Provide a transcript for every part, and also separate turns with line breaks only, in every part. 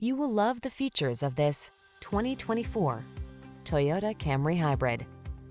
You will love the features of this 2024 Toyota Camry Hybrid.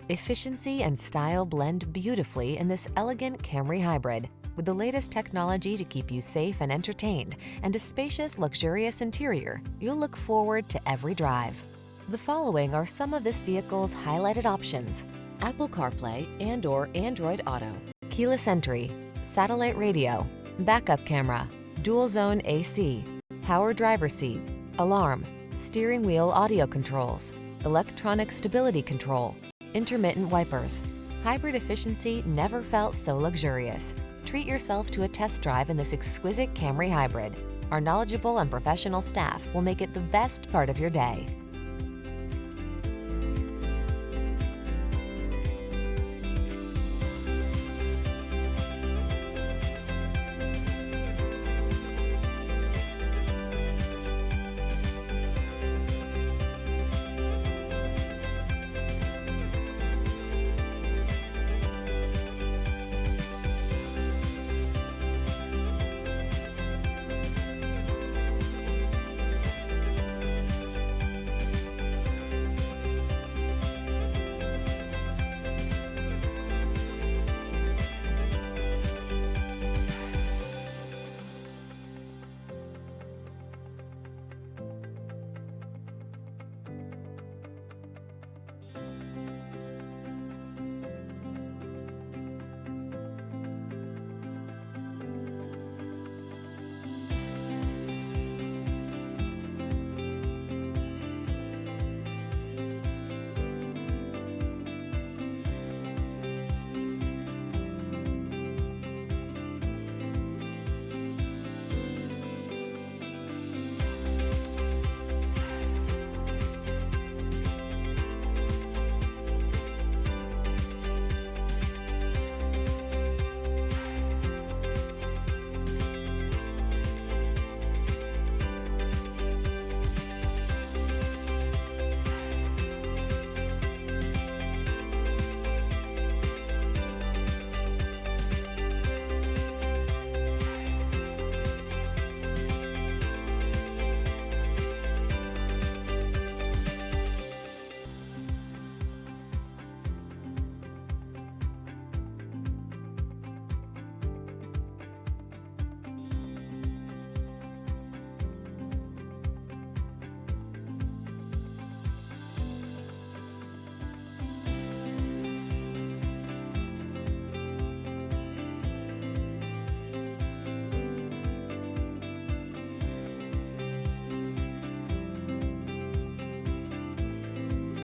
Efficiency and style blend beautifully in this elegant Camry Hybrid, with the latest technology to keep you safe and entertained, and a spacious, luxurious interior. You'll look forward to every drive. The following are some of this vehicle's highlighted options: Apple CarPlay and/or Android Auto, keyless entry, satellite radio, backup camera, dual zone AC, power driver seat, alarm, steering wheel audio controls, electronic stability control, intermittent wipers. Hybrid efficiency never felt so luxurious. Treat yourself to a test drive in this exquisite Camry Hybrid. Our knowledgeable and professional staff will make it the best part of your day.